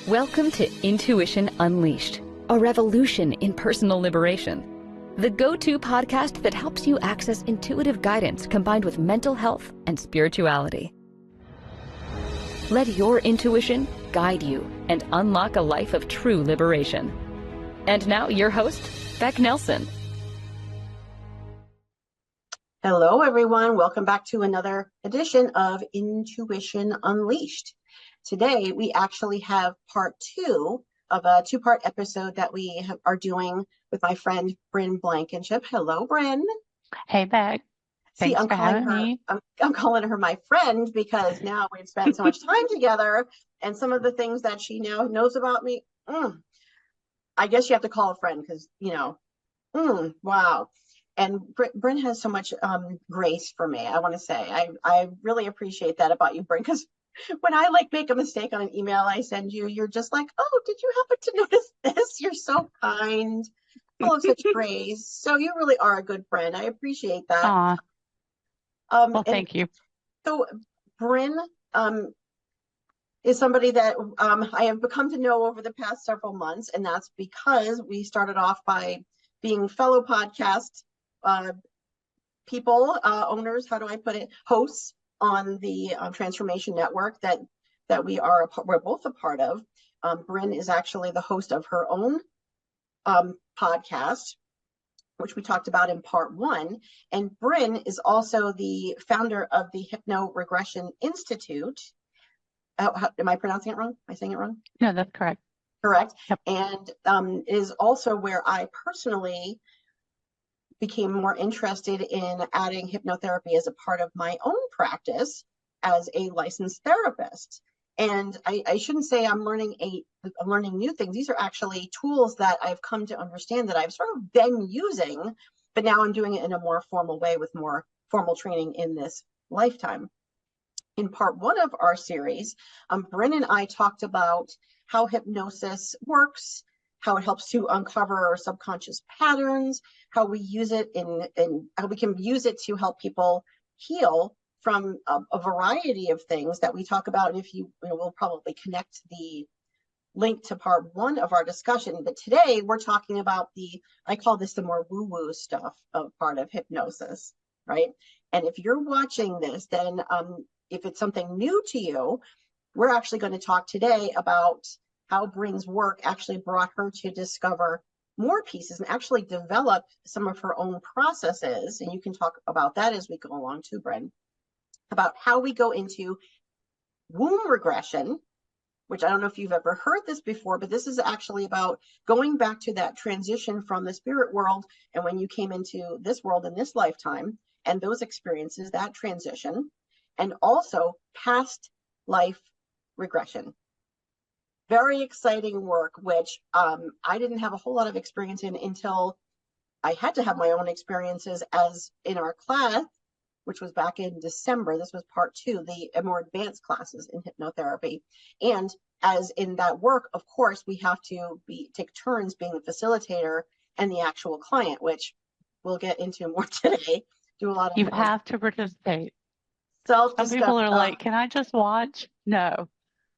Welcome to Intuition Unleashed, a revolution in personal liberation. The go-to podcast that helps you access intuitive guidance combined with mental health and spirituality. Let your intuition guide you and unlock a life of true liberation. And now your host, Becc Nelson. Hello, everyone. Welcome back to another edition of Intuition Unleashed. Today, we actually have part two of a two-part episode that we are doing with my friend, Bryn Blankenship. Hello, Bryn. Hey, Becc. See, I'm calling her my friend because now we've spent so much time together, and some of the things that she now knows about me, I guess you have to call a friend because, wow. And Bryn has so much grace for me, I want to say. I really appreciate that about you, Bryn, because when I make a mistake on an email I send you, you're just like, oh, did you happen to notice this? You're so kind, full of such grace. So you really are a good friend. I appreciate that. Well, thank you. So Bryn is somebody that I have become to know over the past several months, and that's because we started off by being fellow podcast people, owners, how do I put it, hosts on the Transformation Network that we're both a part of. Bryn is actually the host of her own podcast, which we talked about in part one. And Bryn is also the founder of the Hypnotic Regression Institute. Am I pronouncing it wrong? Am I saying it wrong? No, that's correct. Correct. Yep. And is also where I personally became more interested in adding hypnotherapy as a part of my own practice as a licensed therapist. And I shouldn't say I'm learning new things. These are actually tools that I've come to understand that I've sort of been using, but now I'm doing it in a more formal way with more formal training in this lifetime. In part one of our series, Bryn and I talked about how hypnosis works, how it helps to uncover our subconscious patterns, how we use it in how we can use it to help people heal from a variety of things that we talk about. And if we'll probably connect the link to part one of our discussion. But today we're talking about I call this the more woo-woo stuff of part of hypnosis, right? And if you're watching this, then if it's something new to you, we're actually going to talk today about how Bryn's work actually brought her to discover more pieces and actually develop some of her own processes. And you can talk about that as we go along too, Bryn, about how we go into womb regression, which I don't know if you've ever heard this before, but this is actually about going back to that transition from the spirit world and when you came into this world in this lifetime and those experiences, that transition, and also past life regression. Very exciting work, which I didn't have a whole lot of experience in until I had to have my own experiences as in our class, which was back in December. This was part two, the more advanced classes in hypnotherapy. And as in that work, of course, we have to take turns being the facilitator and the actual client, which we'll get into more today. Do a lot of You have to participate. Some people are like, can I just watch? No.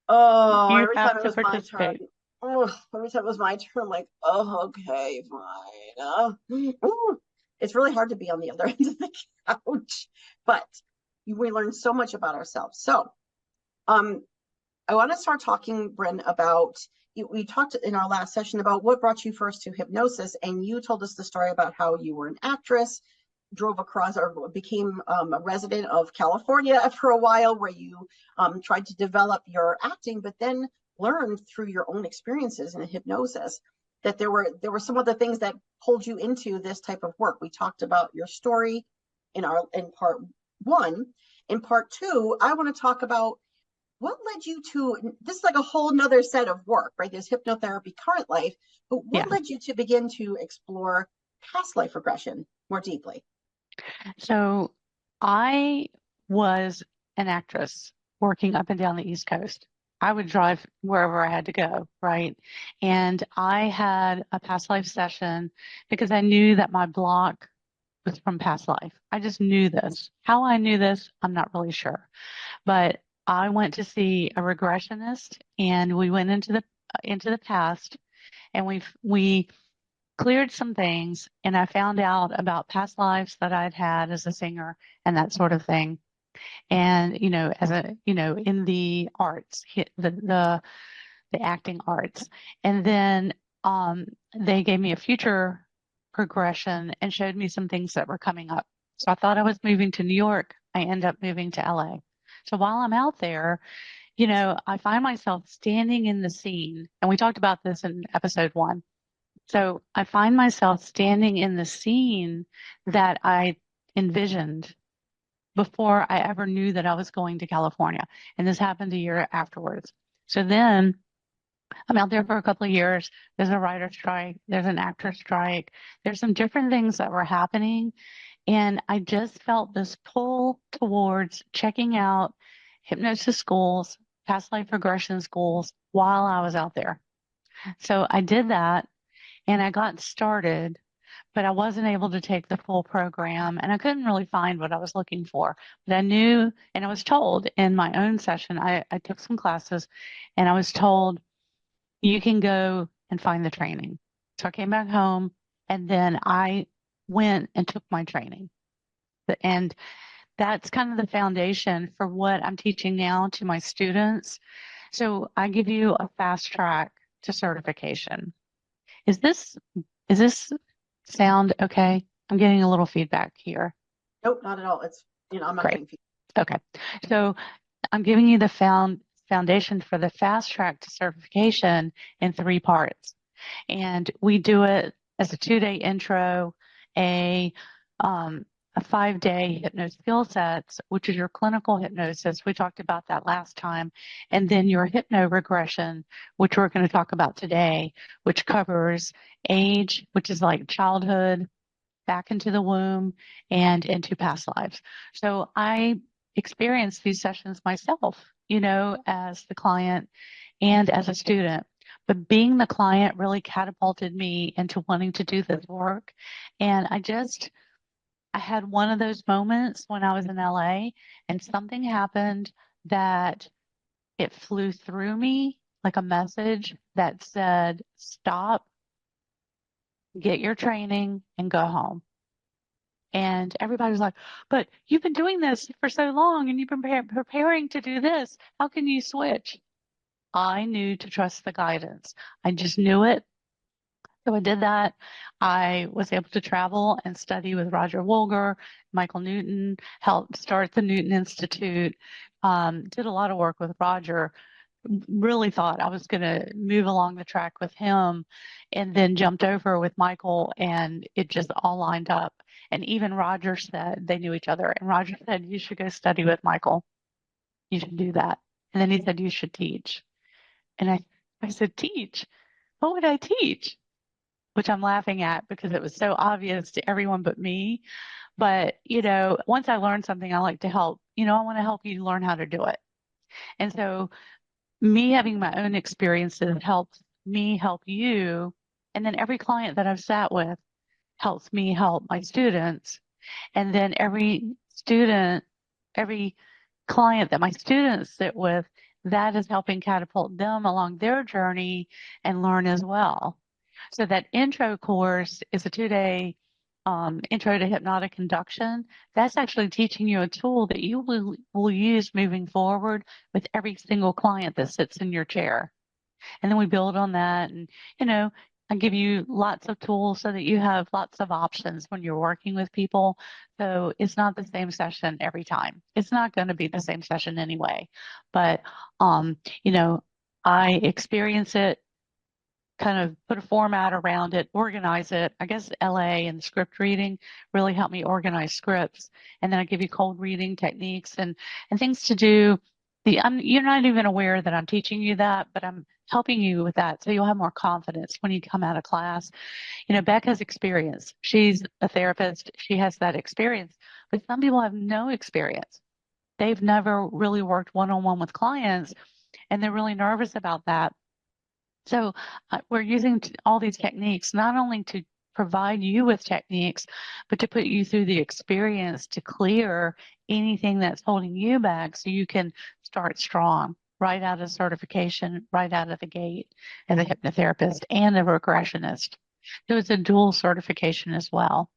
Oh, you every have time it to was my turn. Oh, every time it was my turn, I'm like, oh, okay, fine. It's really hard to be on the other end of the couch, but we learn so much about ourselves. So, I want to start talking, Bryn, about, we talked in our last session about what brought you first to hypnosis, and you told us the story about how you were an actress, drove across or became a resident of California for a while, where you tried to develop your acting, but then learned through your own experiences in hypnosis that there were some of the things that pulled you into this type of work. We talked about your story in part one. In part two, I want to talk about what led you to, this is like a whole nother set of work, right? There's hypnotherapy, current life, but what led you to begin to explore past life regression more deeply? So I was an actress working up and down the East Coast. I would drive wherever I had to go, right? And I had a past life session because I knew that my block was from past life. I just knew this. How I knew this, I'm not really sure. But I went to see a regressionist, and we went into the into the past, and we cleared some things, and I found out about past lives that I'd had as a singer and that sort of thing. And, as a, in the arts, the acting arts. And then they gave me a future progression and showed me some things that were coming up. So I thought I was moving to New York. I end up moving to LA. So while I'm out there, I find myself standing in the scene. And we talked about this in episode 1. So I find myself standing in the scene that I envisioned before I ever knew that I was going to California. And this happened a year afterwards. So then I'm out there for a couple of years. There's a writer strike. There's an actor strike. There's some different things that were happening. And I just felt this pull towards checking out hypnosis schools, past life regression schools while I was out there. So I did that and I got started, but I wasn't able to take the full program and I couldn't really find what I was looking for. But I knew, and I was told in my own session, I took some classes and I was told, you can go and find the training. So I came back home and then I went and took my training. And that's kind of the foundation for what I'm teaching now to my students. So I give you a fast track to certification. Is this sound okay? I'm getting a little feedback here. Nope, not at all. It's, I'm not getting feedback. Okay. So I'm giving you the foundation for the fast track to certification in 3 parts. And we do it as a 2-day intro, a 5-day hypno skill sets, which is your clinical hypnosis. We talked about that last time. And then your hypno regression, which we're going to talk about today, which covers age, which is like childhood, back into the womb, and into past lives. So I experienced these sessions myself, as the client and as a student. But being the client really catapulted me into wanting to do this work. And I had one of those moments when I was in LA and something happened that it flew through me like a message that said, stop, get your training, and go home. And everybody was like, but you've been doing this for so long and you've been preparing to do this. How can you switch? I knew to trust the guidance. I just knew it. So I did that. I was able to travel and study with Roger Wolger, Michael Newton, helped start the Newton Institute, did a lot of work with Roger, really thought I was going to move along the track with him, and then jumped over with Michael, and it just all lined up. And even Roger said they knew each other, and Roger said, you should go study with Michael. You should do that. And then he said, you should teach. And I said, teach? What would I teach? Which I'm laughing at because it was so obvious to everyone but me. But, once I learn something, I like to help. I want to help you learn how to do it. And so me having my own experiences helps me help you. And then every client that I've sat with helps me help my students. And then every client that my students sit with, that is helping catapult them along their journey and learn as well. So that intro course is a 2-day intro to hypnotic induction. That's actually teaching you a tool that you will use moving forward with every single client that sits in your chair. And then we build on that, and I give you lots of tools so that you have lots of options when you're working with people. So it's not the same session every time. It's not going to be the same session anyway. But I experience it, kind of put a format around it, organize it. I guess LA and script reading really helped me organize scripts. And then I give you cold reading techniques and things to do. You're not even aware that I'm teaching you that, but I'm helping you with that. So you'll have more confidence when you come out of class. Becc has experience. She's a therapist. She has that experience, but some people have no experience. They've never really worked one-on-one with clients, and they're really nervous about that. So we're using all these techniques, not only to provide you with techniques, but to put you through the experience to clear anything that's holding you back so you can start strong. right out of certification, right out of the gate as a hypnotherapist and a regressionist. So it's a dual certification as well.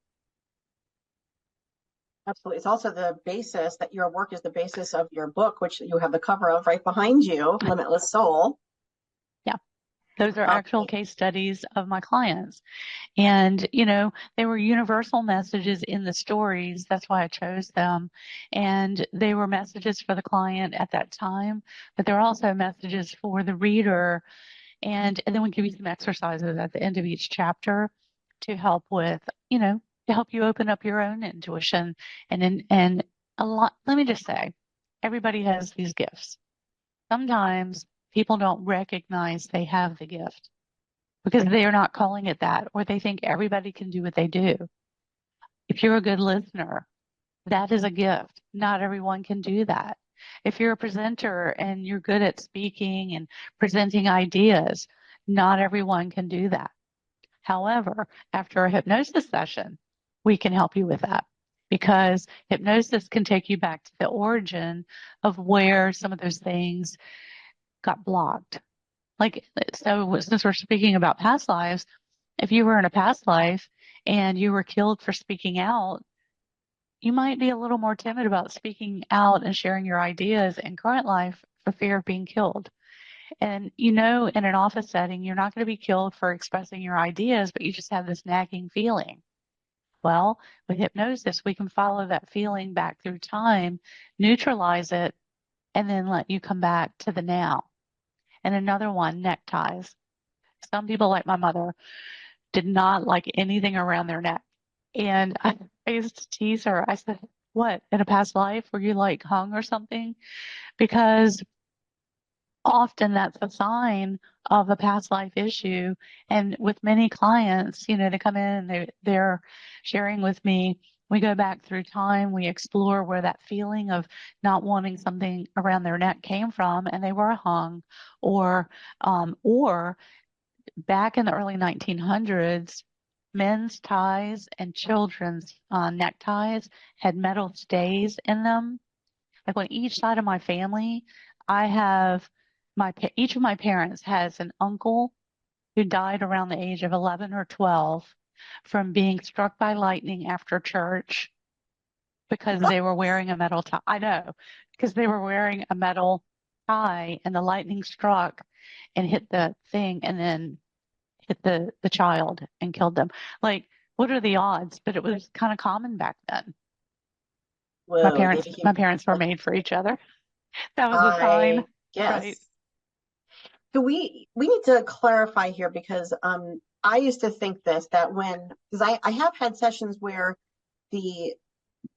Absolutely. It's also the basis that your work is the basis of your book, which you have the cover of right behind you, Limitless Soul. Yeah. Those are actual case studies of my clients. And, you know, they were universal messages in the stories. That's why I chose them. And they were messages for the client at that time, but they're also messages for the reader. And then we give you some exercises at the end of each chapter to help with, you know, to help you open up your own intuition. And a lot, let me just say, everybody has these gifts. Sometimes people don't recognize they have the gift because they're not calling it that, or they think everybody can do what they do. If you're a good listener, that is a gift. Not everyone can do that. If you're a presenter and you're good at speaking and presenting ideas, not everyone can do that. However, after a hypnosis session, we can help you with that because hypnosis can take you back to the origin of where some of those things got blocked. Like, so since we're speaking about past lives, if you were in a past life and you were killed for speaking out, you might be a little more timid about speaking out and sharing your ideas in current life for fear of being killed. And you know, in an office setting, you're not going to be killed for expressing your ideas, but you just have this nagging feeling. Well, with hypnosis, we can follow that feeling back through time, neutralize it, and then let you come back to the now. And another one, neckties. Some people, like my mother, did not like anything around their neck. And I used to tease her. I said, what, in a past life were you like hung or something? Because often that's a sign of a past life issue. And with many clients, you know, they come in and they're sharing with me. We go back through time, we explore where that feeling of not wanting something around their neck came from, and they were hung, or back in the early 1900s, men's ties and children's neckties had metal stays in them. Like on each side of my family, I have each of my parents has an uncle who died around the age of 11 or 12 from being struck by lightning after church because they were wearing a metal tie. I know, because they were wearing a metal tie and the lightning struck and hit the thing and then hit the child and killed them. Like, what are the odds? But it was kind of common back then. My Whoa, they parents, became my parents were made for each other. That was a sign, I guess. right? So we need to clarify here because I used to think this that because I have had sessions where the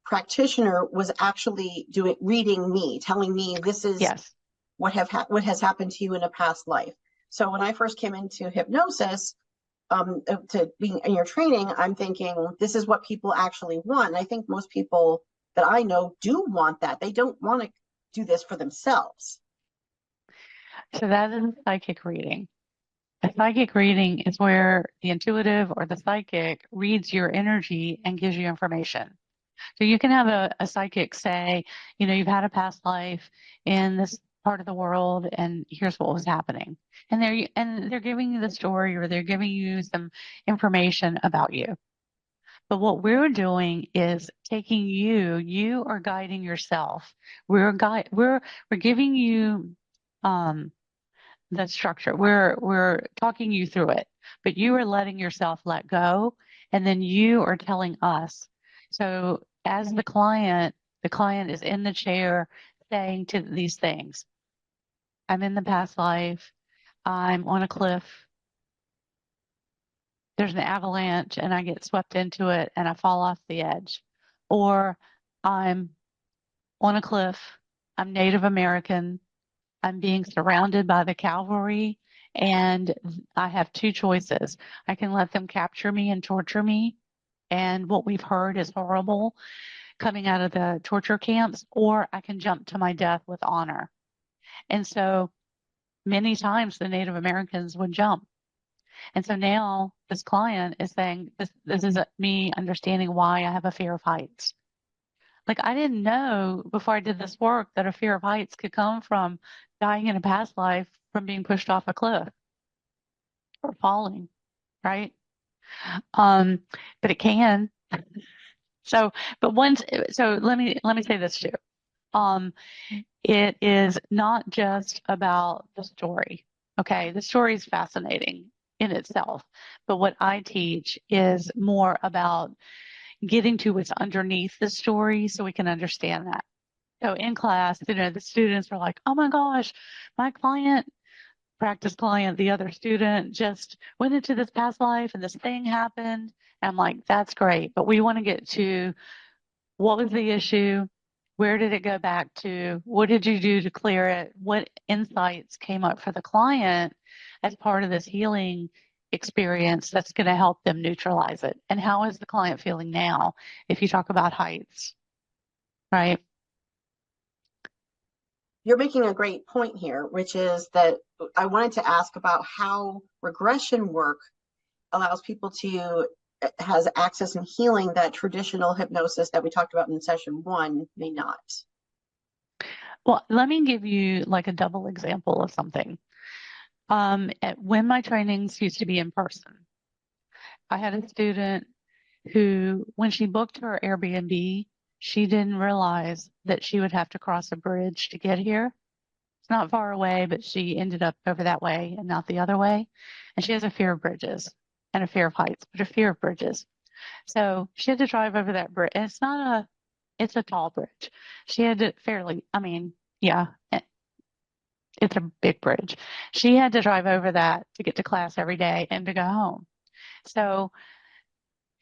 practitioner was actually reading me, telling me this is Yes. what has happened to you in a past life. So when I first came into hypnosis, to being in your training, I'm thinking this is what people actually want. And I think most people that I know do want that. They don't want to do this for themselves. So that is a psychic reading. A psychic reading is where the intuitive or the psychic reads your energy and gives you information. So you can have a psychic say, you know, you've had a past life in this part of the world and here's what was happening. And they're giving you the story or they're giving you some information about you. But what we're doing is taking you are guiding yourself. We're giving you the structure. We're talking you through it, but you are letting yourself let go, and then you are telling us. So as the client is in the chair saying to these things, I'm in the past life, I'm on a cliff, there's an avalanche and I get swept into it and I fall off the edge. Or I'm on a cliff, I'm Native American, I'm being surrounded by the cavalry, and I have two choices. I can let them capture me and torture me, and what we've heard is horrible coming out of the torture camps, or I can jump to my death with honor. And so many times the Native Americans would jump. And so now this client is saying, this is me understanding why I have a fear of heights. Like, I didn't know before I did this work that a fear of heights could come from dying in a past life from being pushed off a cliff or falling, right? But it can. So, but once, so let me say this too. Um, it is not just about the story. Okay, the story is fascinating in itself, but what I teach is more about getting to what's underneath the story so we can understand that. So in class, the students are like, "Oh my gosh, my practice client, the other student just went into this past life and this thing happened." And I'm like, "That's great, but we want to get to what was the issue? Where did it go back to? What did you do to clear it? What insights came up for the client as part of this healing experience that's going to help them neutralize it? And how is the client feeling now if you talk about heights, right?" You're making a great point here, which is that I wanted to ask about how regression work allows people to has access and healing that traditional hypnosis that we talked about in session 1 may not. Well, let me give you like a double example of something. When my trainings used to be in person, I had a student who, when she booked her Airbnb, she didn't realize that she would have to cross a bridge to get here. It's not far away, but she ended up over that way and not the other way. And she has a fear of bridges and a fear of heights, but a fear of bridges. So she had to drive over that bridge. And it's a tall bridge. She had to yeah, it's a big bridge. She had to drive over that to get to class every day and to go home. So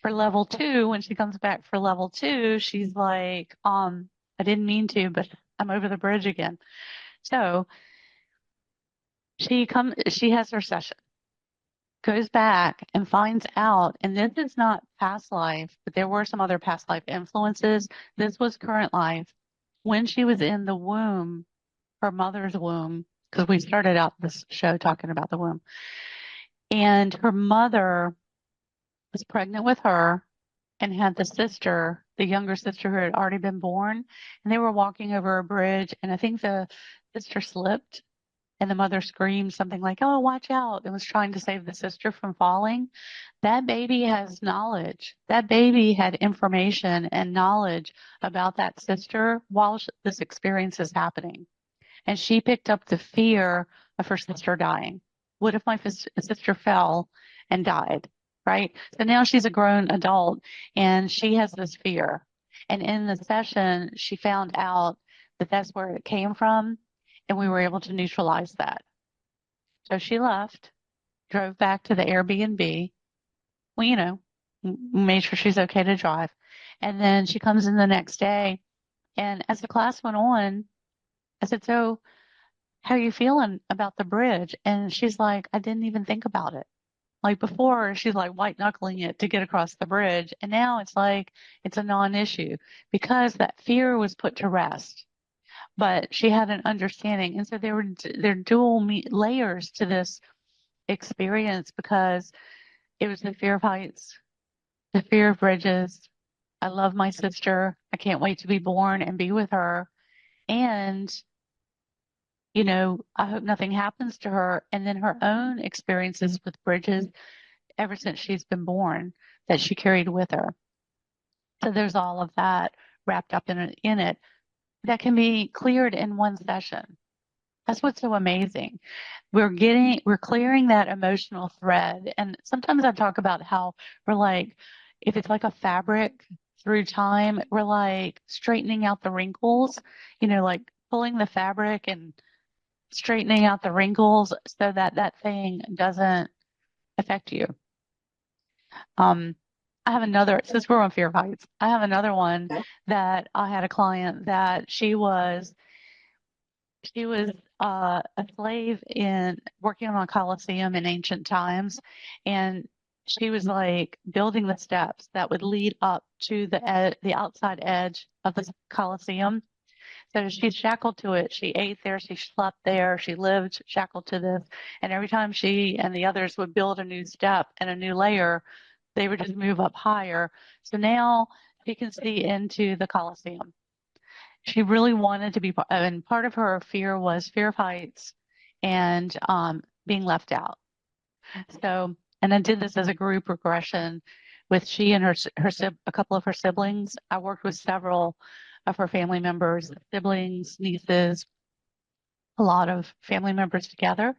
for level 2, when she comes back for level 2, she's like, I didn't mean to, but I'm over the bridge again. So she has her session, goes back and finds out, and this is not past life, but there were some other past life influences. This was current life. When she was in the womb, her mother's womb, because we started out this show talking about the womb, and her mother was pregnant with her and had the younger sister who had already been born, and they were walking over a bridge, and I think the sister slipped, and the mother screamed something like, "Oh, watch out," and was trying to save the sister from falling. That baby has knowledge. That baby had information and knowledge about that sister while this experience is happening. And she picked up the fear of her sister dying. What if my sister fell and died? Right? So now she's a grown adult and she has this fear. And in the session, she found out that that's where it came from, and we were able to neutralize that. So she left, drove back to the Airbnb. Well, made sure she's okay to drive. And then she comes in the next day. And as the class went on, I said, "So, how are you feeling about the bridge?" And she's like, "I didn't even think about it." Like before, she's like white knuckling it to get across the bridge. And now it's like it's a non-issue because that fear was put to rest. But she had an understanding. And so there are dual layers to this experience because it was the fear of heights, the fear of bridges. I love my sister. I can't wait to be born and be with her. And I hope nothing happens to her. And then her own experiences with bridges ever since she's been born that she carried with her. So there's all of that wrapped up in it that can be cleared in one session. That's what's so amazing. We're clearing that emotional thread. And sometimes I talk about how we're like, if it's like a fabric through time, we're like straightening out the wrinkles, like pulling the fabric and straightening out the wrinkles so that that thing doesn't affect you. I have another, since we're on fear of heights, I have another one Okay. that I had a client that she was a slave in working on a Colosseum in ancient times, and she was like building the steps that would lead up to the outside edge of the Colosseum. So she's shackled to it. She ate there, she slept there, she lived shackled to this. And every time she and the others would build a new step and a new layer, they would just move up higher. So now she can see into the Coliseum. She really wanted to be, and part of her fear was fear of heights and being left out. So, and I did this as a group regression with she and a couple of her siblings. I worked with several of her family members, siblings, nieces, a lot of family members together.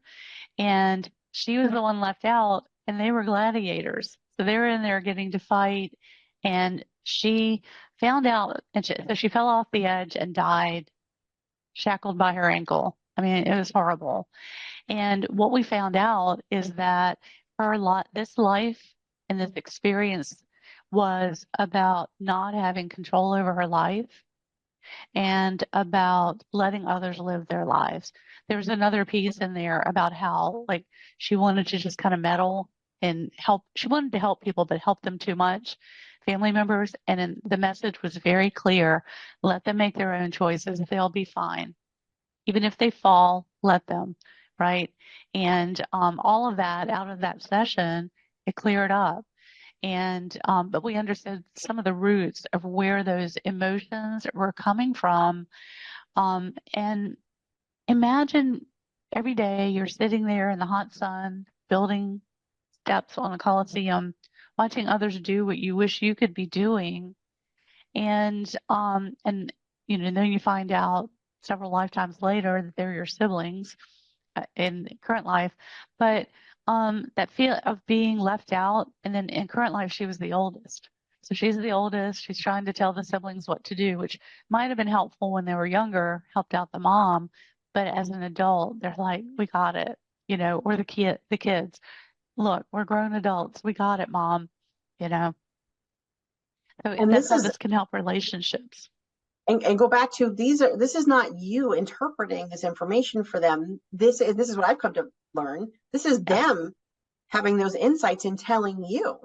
And she was the one left out, and they were gladiators. So they were in there getting to fight. And she found out, and so she fell off the edge and died, shackled by her ankle. I mean, it was horrible. And what we found out is that this life and this experience was about not having control over her life and about letting others live their lives. There's another piece in there about how, like, she wanted to just kind of meddle and help. She wanted to help people, but help them too much, family members. And the message was very clear: let them make their own choices. They'll be fine. Even if they fall, let them, right? And all of that out of that session, it cleared up. And but we understood some of the roots of where those emotions were coming from. And imagine every day you're sitting there in the hot sun, building steps on a Coliseum, watching others do what you wish you could be doing. And then you find out several lifetimes later that they're your siblings in current life. But that feel of being left out, and then in current life, she was the oldest. So she's the oldest. She's trying to tell the siblings what to do, which might have been helpful when they were younger, helped out the mom. But as an adult, they're like, we got it, or the kids, look, we're grown adults. We got it, mom, you know. So And that's this how is this can help relationships. and go back to this is not you interpreting this information for them. This is what I've come to learn. This is Yes. them having those insights and telling you.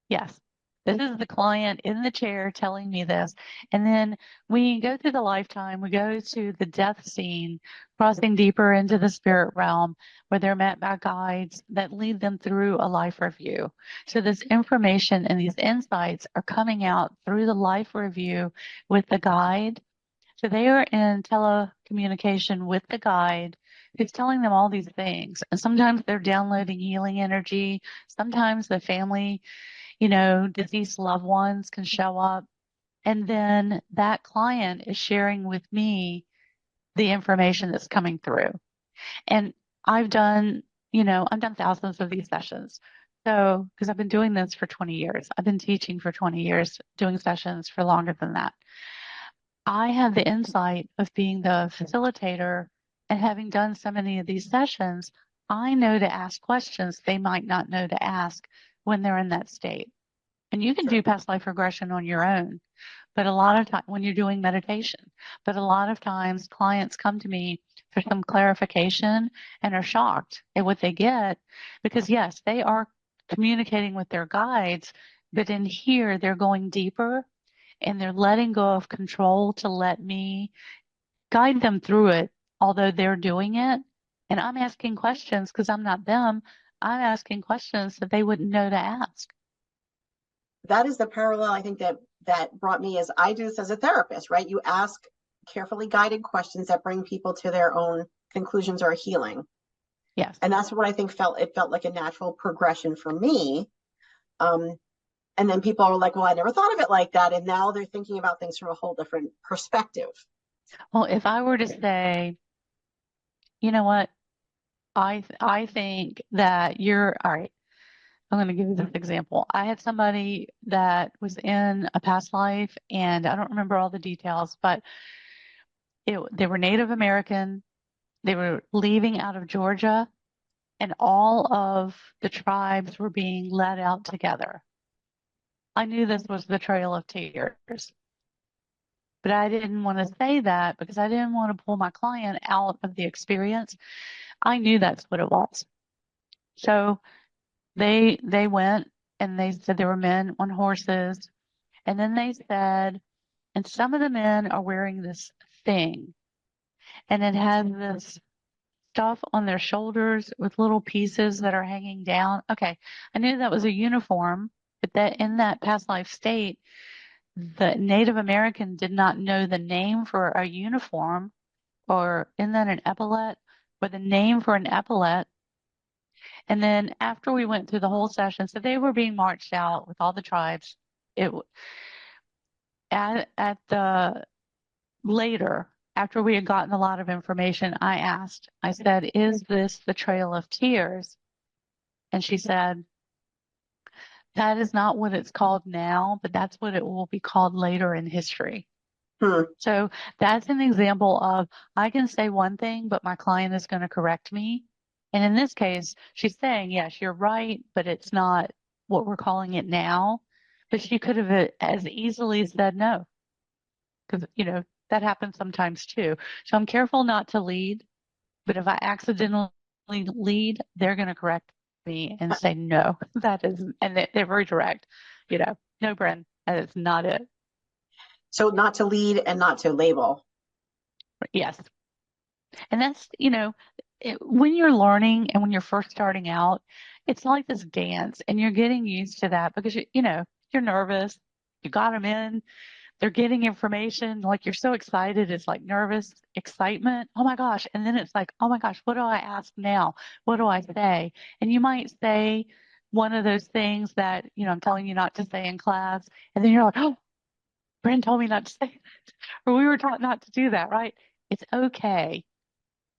Yes. This is the client in the chair telling me this. And then we go through the lifetime, we go to the death scene, crossing deeper into the spirit realm where they're met by guides that lead them through a life review. So this information and these insights are coming out through the life review with the guide. So they are in telecommunication with the guide who's telling them all these things. And sometimes they're downloading healing energy. Sometimes the family, deceased loved ones can show up. And then that client is sharing with me the information that's coming through. And I've done, I've done thousands of these sessions. So, because I've been doing this for 20 years, I've been teaching for 20 years, doing sessions for longer than that. I have the insight of being the facilitator and having done so many of these sessions, I know to ask questions they might not know to ask when they're in that state. And you can do past life regression on your own, but a lot of time when you're doing meditation, but a lot of times clients come to me for some clarification and are shocked at what they get because yes, they are communicating with their guides, but in here they're going deeper and they're letting go of control to let me guide them through it, although they're doing it. And I'm asking questions because I'm not them. I'm asking questions that they wouldn't know to ask. That is the parallel I think that brought me as I do this as a therapist, right? You ask carefully guided questions that bring people to their own conclusions or healing. Yes. And that's what I think felt like a natural progression for me. And then people are like, well, I never thought of it like that. And now they're thinking about things from a whole different perspective. Well, if I were to say, you know what, I think that you're all right. I'm going to give you this example. I had somebody that was in a past life, and I don't remember all the details, but they were Native American. They were leaving out of Georgia, and all of the tribes were being led out together. I knew this was the Trail of Tears, but I didn't want to say that because I didn't want to pull my client out of the experience. I knew that's what it was. So they went and they said there were men on horses. And then they said, and some of the men are wearing this thing, and it has this stuff on their shoulders with little pieces that are hanging down. Okay, I knew that was a uniform, but that in that past life state, the Native American did not know the name for a uniform, or isn't that an epaulet, or the name for an epaulet. And then after we went through the whole session, so they were being marched out with all the tribes. It at the later, after we had gotten a lot of information, I said, "Is this the Trail of Tears?" And she said, "That is not what it's called now, but that's what it will be called later in history." Hmm. So that's an example of, I can say one thing, but my client is going to correct me. And in this case, she's saying, yes, you're right, but it's not what we're calling it now. But she could have as easily said no, because, that happens sometimes too. So I'm careful not to lead, but if I accidentally lead, they're going to correct me and say, no, that is, and they're very direct, no, Bryn, that is not it. So not to lead and not to label. Yes. And that's, when you're learning and when you're first starting out, it's like this dance, and you're getting used to that because, you're nervous. You got them in, they're getting information, like you're so excited. It's like nervous excitement. Oh my gosh. And then it's like, oh my gosh, what do I ask now? What do I say? And you might say one of those things that, I'm telling you not to say in class. And then you're like, oh, Bryn told me not to say that. Or we were taught not to do that, right? It's okay.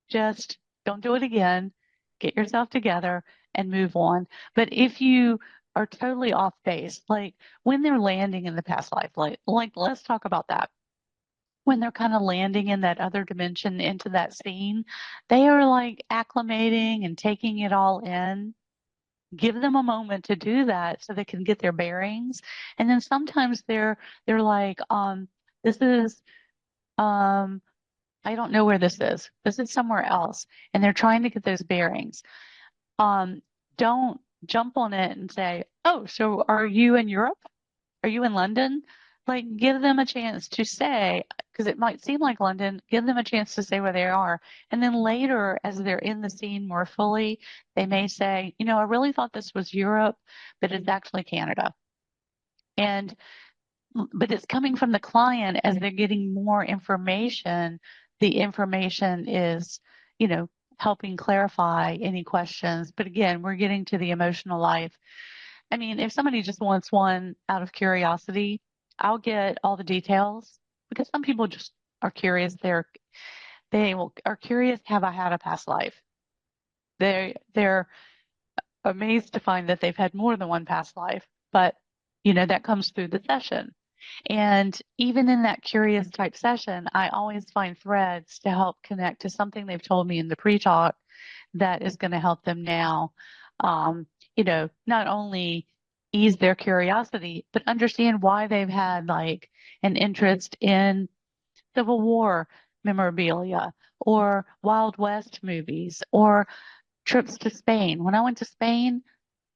Just don't do it again. Get yourself together and move on. But if you are totally off base, like when they're landing in the past life, like let's talk about that. When they're kind of landing in that other dimension into that scene, they are like acclimating and taking it all in. Give them a moment to do that so they can get their bearings. And then sometimes they're like, this is I don't know where this is. This is somewhere else. And they're trying to get those bearings. Don't jump on it and say, oh, so are you in Europe? Are you in London? Like, give them a chance to say, because it might seem like London, give them a chance to say where they are. And then later, as they're in the scene more fully, they may say, I really thought this was Europe, but it's actually Canada. But it's coming from the client as they're getting more information. The information is, helping clarify any questions. But again, we're getting to the emotional life. I mean, if somebody just wants one out of curiosity, I'll get all the details, because some people just are curious. Are curious, have I had a past life? They're amazed to find that they've had more than one past life, but that comes through the session. And even in that curious type session, I always find threads to help connect to something they've told me in the pre-talk that is going to help them now, not only ease their curiosity, but understand why they've had like an interest in Civil War memorabilia or Wild West movies or trips to Spain. When I went to Spain,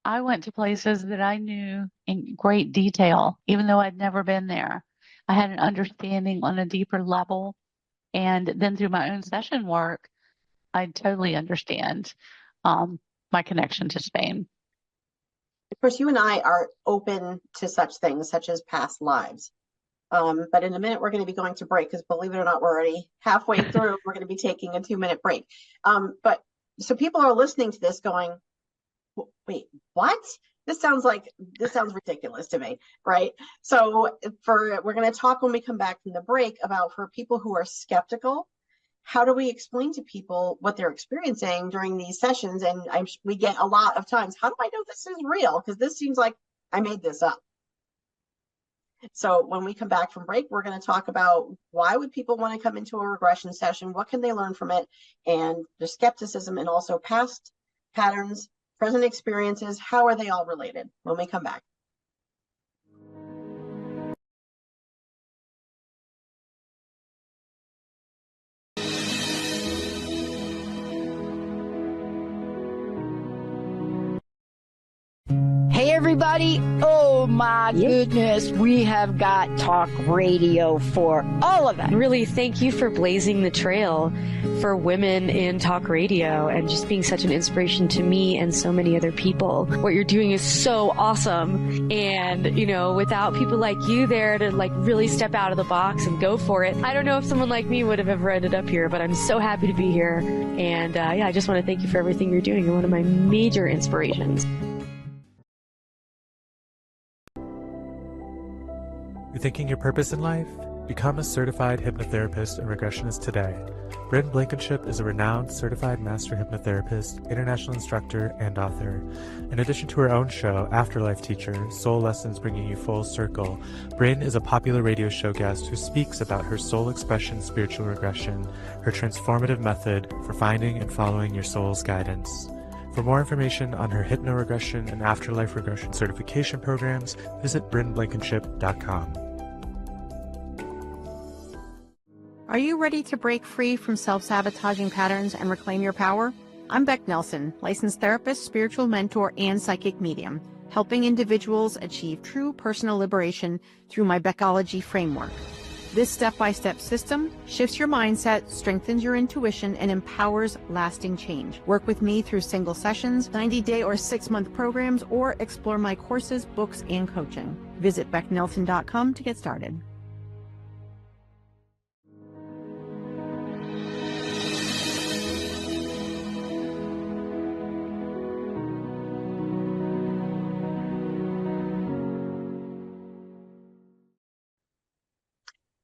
I went to places that I knew in great detail, even though I'd never been there. I had an understanding on a deeper level. And then through my own session work, I totally understand my connection to Spain. Of course, you and I are open to such things, such as past lives. But in a minute, we're going to be going to break, because believe it or not, we're already halfway through. We're going to be taking a 2-minute break. But so people are listening to this going, wait, what? This sounds ridiculous to me, right? So we're going to talk when we come back from the break about, for people who are skeptical, how do we explain to people what they're experiencing during these sessions? And we get a lot of times, how do I know this is real? Because this seems like I made this up. So when we come back from break, we're going to talk about why would people want to come into a regression session? What can they learn from it? And the skepticism, and also past patterns, present experiences, how are they all related when we come back? Hey everybody. Oh my goodness, we have got talk radio for all of us. Really, thank you for blazing the trail for women in talk radio and just being such an inspiration to me and so many other people. What you're doing is so awesome. And, you know, without people like you there to like really step out of the box and go for it, I don't know if someone like me would have ever ended up here, but I'm so happy to be here. And I just want to thank you for everything you're doing. You're one of my major inspirations. You're thinking your purpose in life? Become a certified hypnotherapist and regressionist today. Bryn Blankenship is a renowned certified master hypnotherapist, international instructor, and author. In addition to her own show, Afterlife Teacher, Soul Lessons Bringing You Full Circle, Bryn is a popular radio show guest who speaks about her soul expression spiritual regression, her transformative method for finding and following your soul's guidance. For more information on her hypnoregression and afterlife regression certification programs, visit brynblankenship.com. Are you ready to break free from self-sabotaging patterns and reclaim your power? I'm Becc Nelson, licensed therapist, spiritual mentor, and psychic medium, helping individuals achieve true personal liberation through my Beccology framework. This step-by-step system shifts your mindset, strengthens your intuition, and empowers lasting change. Work with me through single sessions, 90-day or 6-month programs, or explore my courses, books, and coaching. Visit becknelson.com to get started.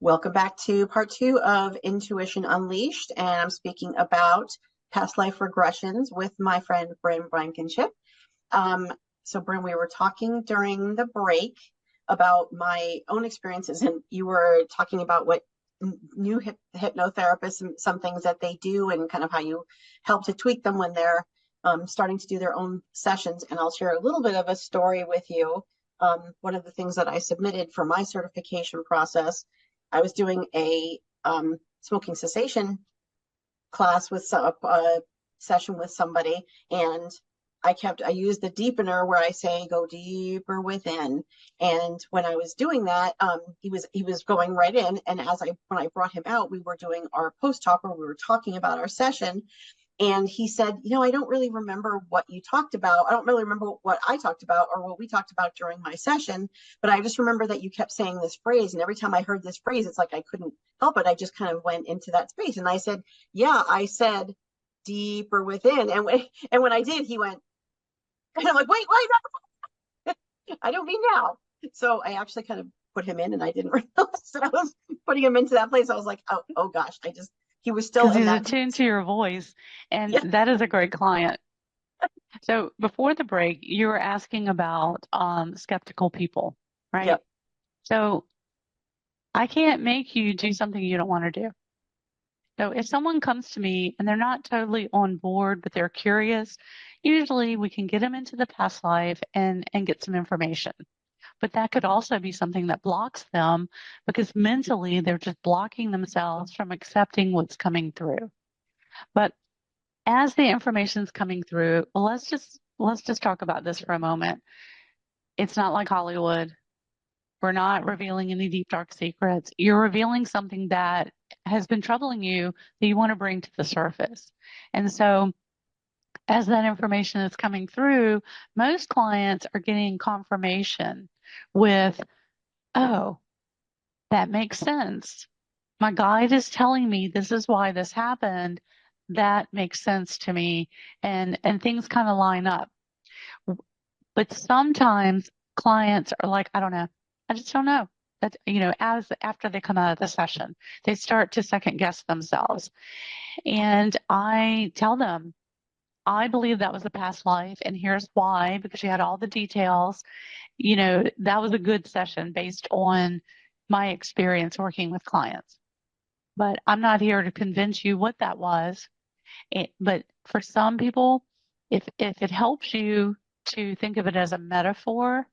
Welcome back to part 2 of Intuition Unleashed, and I'm speaking about past life regressions with my friend Bryn Blankenship. So Bryn, we were talking during the break about my own experiences, and you were talking about what new hypnotherapists and some things that they do and kind of how you help to tweak them when they're starting to do their own sessions. And I'll share a little bit of a story with you. One of the things that I submitted for my certification process, I was doing a smoking cessation class with a session with somebody, and I used the deepener where I say go deeper within. And when I was doing that, he was going right in. And when I brought him out, we were doing our post talk where we were talking about our session. And he said, you know, I don't really remember what you talked about. I don't really remember what I talked about or what we talked about during my session, but I just remember that you kept saying this phrase. And every time I heard this phrase, it's like I couldn't help it. I just kind of went into that space. And I said, yeah, I said deeper within. And when I did, he went, and I'm like, wait, I don't mean now. So I actually kind of put him in, and I didn't realize that I was putting him into that place. I was like, oh gosh, he was still in He's that. attuned to your voice, and Yeah. that is a great client. So before the break, you were asking about skeptical people, right? Yep. So I can't make you do something you don't want to do. So if someone comes to me and they're not totally on board, but they're curious, usually we can get them into the past life and get some information. But that could also be something that blocks them because mentally they're just blocking themselves from accepting what's coming through. But as the information's coming through, well, let's just talk about this for a moment. It's not like Hollywood. We're not revealing any deep, dark secrets. You're revealing something that has been troubling you that you want to bring to the surface. And so as that information is coming through, most clients are getting confirmation with, oh, that makes sense. My guide is telling me this is why this happened. That makes sense to me. And things kind of line up. But sometimes clients are like, I don't know. I just don't know. That, you know, after they come out of the session, they start to second guess themselves. And I tell them, I believe that was a past life, and here's why, because you had all the details. You know, that was a good session based on my experience working with clients. But I'm not here to convince you what that was. But for some people, if it helps you to think of it as a metaphor,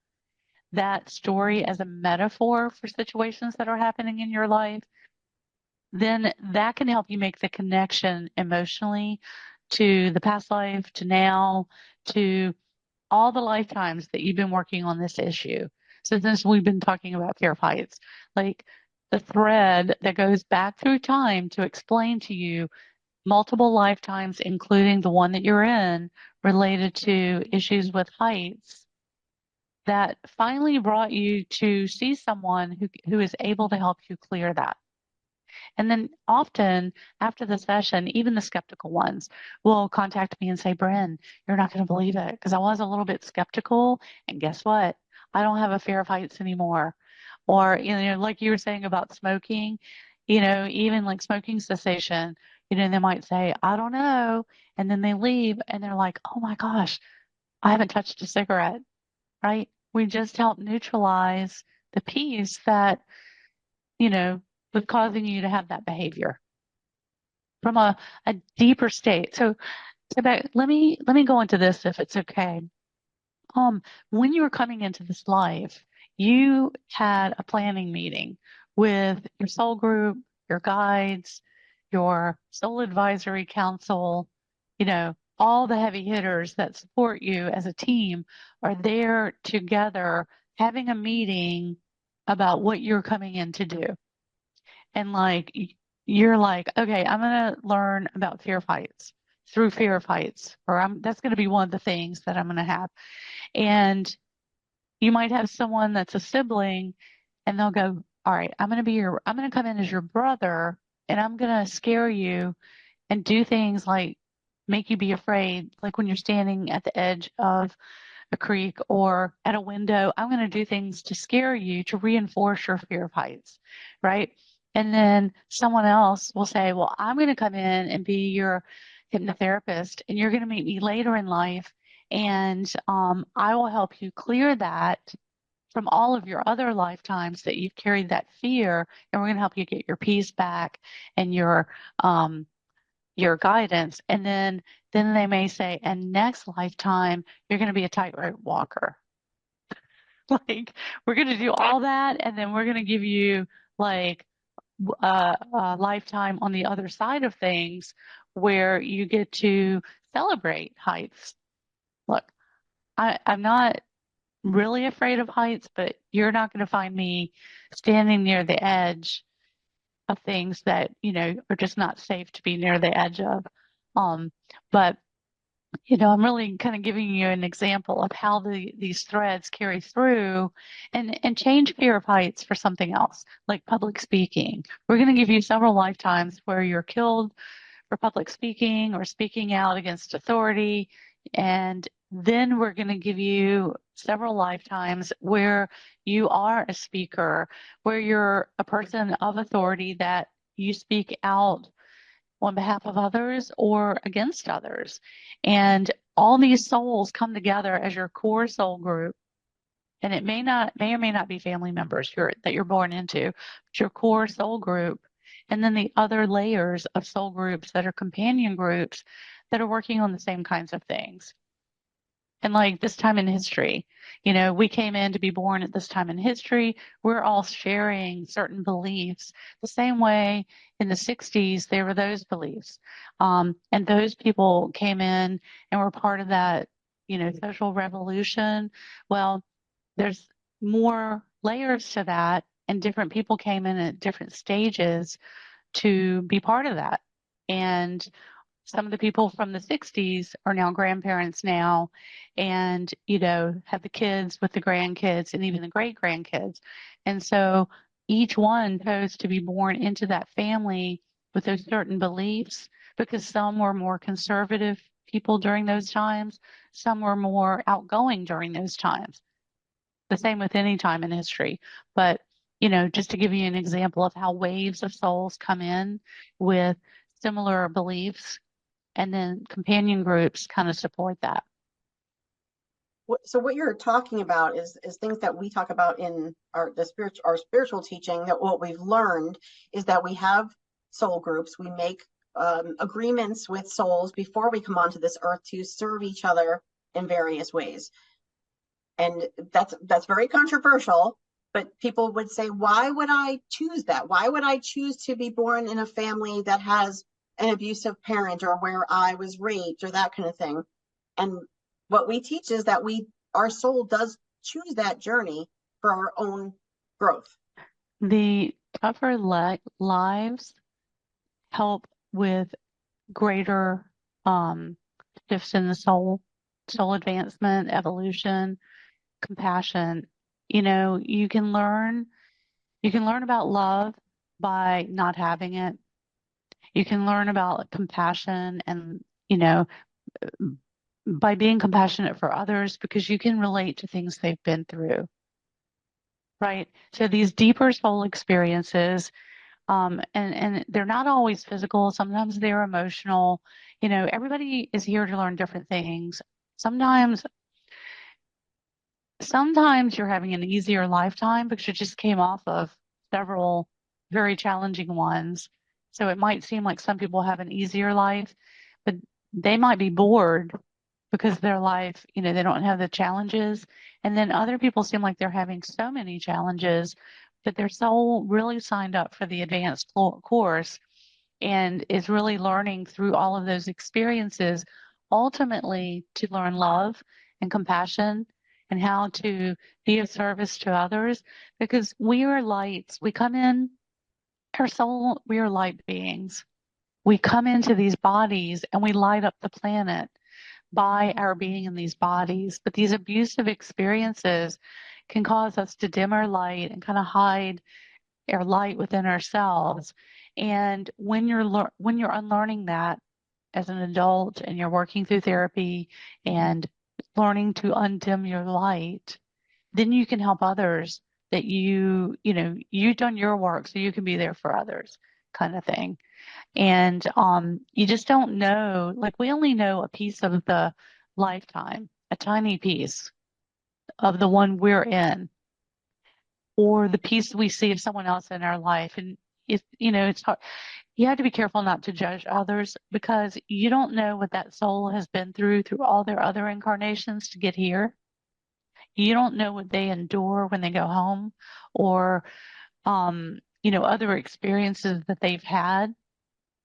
that story as a metaphor for situations that are happening in your life, then that can help you make the connection emotionally to the past life, to now, to all the lifetimes that you've been working on this issue. So since we've been talking about fear of heights, like the thread that goes back through time to explain to you multiple lifetimes, including the one that you're in, related to issues with heights, that finally brought you to see someone who is able to help you clear that. And then often after the session, even the skeptical ones will contact me and say, Bryn, you're not going to believe it, because I was a little bit skeptical. And guess what? I don't have a fear of heights anymore. Or, like you were saying about smoking, even like smoking cessation, they might say, I don't know. And then they leave and they're like, oh my gosh, I haven't touched a cigarette, right? We just help neutralize the piece that, was causing you to have that behavior from a deeper state. So Becc, let me go into this if it's okay. When you were coming into this life, you had a planning meeting with your soul group, your guides, your soul advisory council, all the heavy hitters that support you as a team are there together having a meeting about what you're coming in to do. And like, you're like, okay, I'm going to learn about fear of heights through fear of heights, or that's going to be one of the things that I'm going to have. And you might have someone that's a sibling and they'll go, all right, I'm going to come in as your brother and I'm going to scare you and do things like make you be afraid. Like when you're standing at the edge of a creek or at a window, I'm going to do things to scare you, to reinforce your fear of heights, right? And then someone else will say, well, I'm going to come in and be your hypnotherapist and you're going to meet me later in life. And I will help you clear that from all of your other lifetimes that you've carried that fear. And we're going to help you get your peace back and your guidance. And then they may say, and next lifetime, you're going to be a tightrope walker. Like, we're going to do all that. And then we're going to give you like a lifetime on the other side of things where you get to celebrate heights. Look, I'm not really afraid of heights, but you're not going to find me standing near the edge of things that, are just not safe to be near the edge of. But, I'm really kind of giving you an example of how these threads carry through and change fear of heights for something else, like public speaking. We're going to give you several lifetimes where you're killed for public speaking or speaking out against authority. And then we're going to give you several lifetimes where you are a speaker, where you're a person of authority that you speak out on behalf of others or against others. And all these souls come together as your core soul group. And it may or may not be family members that you're born into, but your core soul group. And then the other layers of soul groups that are companion groups that are working on the same kinds of things. And like this time in history, we came in to be born at this time in history. We're all sharing certain beliefs the same way in the 60s, there were those beliefs. And those people came in and were part of that, social revolution. Well, there's more layers to that, and different people came in at different stages to be part of that. And some of the people from the 60s are now grandparents now and, have the kids with the grandkids and even the great grandkids. And so each one chose to be born into that family with those certain beliefs, because some were more conservative people during those times, some were more outgoing during those times. The same with any time in history. But, just to give you an example of how waves of souls come in with similar beliefs, and then companion groups kind of support that. So what you're talking about is things that we talk about in our spiritual teaching, that what we've learned is that we have soul groups. We make agreements with souls before we come onto this earth to serve each other in various ways. And that's very controversial, but people would say, why would I choose that? Why would I choose to be born in a family that has an abusive parent, or where I was raped, or that kind of thing? And what we teach is that our soul does choose that journey for our own growth. The tougher lives help with greater shifts in the soul advancement, evolution, compassion. You can learn about love by not having it. You can learn about compassion and, by being compassionate for others, because you can relate to things they've been through. Right. So these deeper soul experiences, and they're not always physical. Sometimes they're emotional. Everybody is here to learn different things. Sometimes you're having an easier lifetime because you just came off of several very challenging ones. So it might seem like some people have an easier life, but they might be bored because their life, they don't have the challenges. And then other people seem like they're having so many challenges, but their soul really signed up for the advanced course and is really learning through all of those experiences, ultimately to learn love and compassion and how to be of service to others, because we are lights. We come in, our soul, we are light beings. We come into these bodies and we light up the planet by our being in these bodies. But these abusive experiences can cause us to dim our light and kind of hide our light within ourselves. And when you're unlearning that as an adult and you're working through therapy and learning to undim your light, then you can help others that you've done your work so you can be there for others, kind of thing. And you just don't know, like we only know a piece of the lifetime, a tiny piece of the one we're in, or the piece we see of someone else in our life. And it's hard. You have to be careful not to judge others, because you don't know what that soul has been through all their other incarnations to get here. You don't know what they endure when they go home, or other experiences that they've had.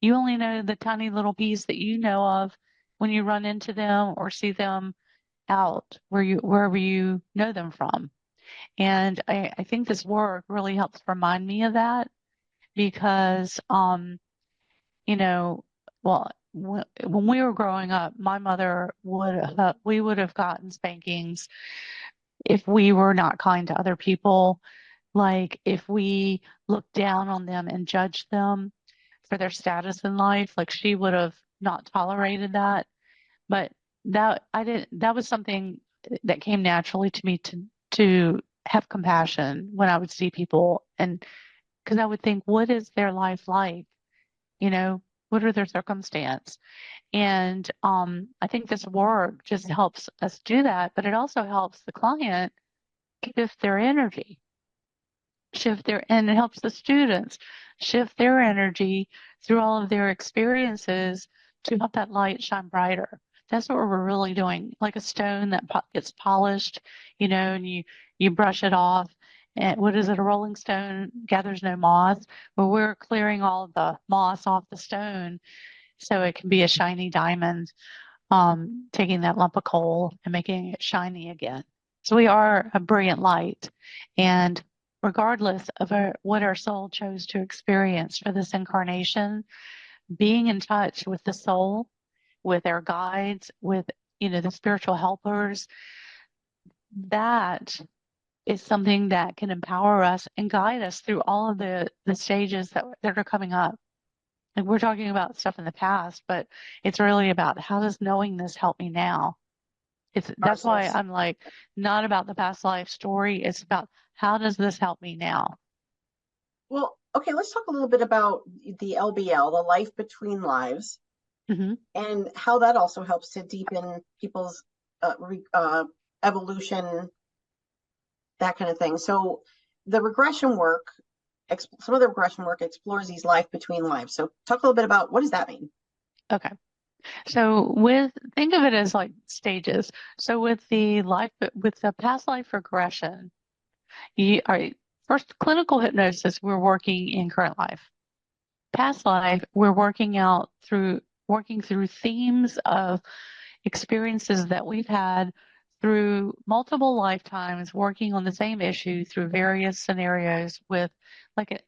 You only know the tiny little piece that you know of when you run into them or see them out wherever you know them from. And I think this work really helps remind me of that, because, well, when we were growing up, my mother we would have gotten spankings if we were not kind to other people. Like if we looked down on them and judged them for their status in life, like she would have not tolerated that. But that was something that came naturally to me to have compassion when I would see people, and because I would think, what is their life like? What are their circumstance? And I think this work just helps us do that, but it also helps the client shift their energy. And it helps the students shift their energy through all of their experiences to help that light shine brighter. That's what we're really doing, like a stone that gets polished, and you brush it off. And what is it? A rolling stone gathers no moss. Well, we're clearing all the moss off the stone so it can be a shiny diamond, taking that lump of coal and making it shiny again. So we are a brilliant light, and regardless of what our soul chose to experience for this incarnation, being in touch with the soul, with our guides, with the spiritual helpers, that is something that can empower us and guide us through all of the stages that are coming up. And we're talking about stuff in the past, but it's really about, how does knowing this help me now? That's why I'm like, not about the past life story. It's about, how does this help me now? Well, okay, let's talk a little bit about the LBL, the life between lives, and how that also helps to deepen people's evolution, that kind of thing. So the regression work, some of the regression work explores these life between lives. So talk a little bit about, what does that mean? Okay. So think of it as like stages. So with the past life regression, first clinical hypnosis, we're working in current life. Past life, we're working through themes of experiences that we've had through multiple lifetimes working on the same issue through various scenarios with,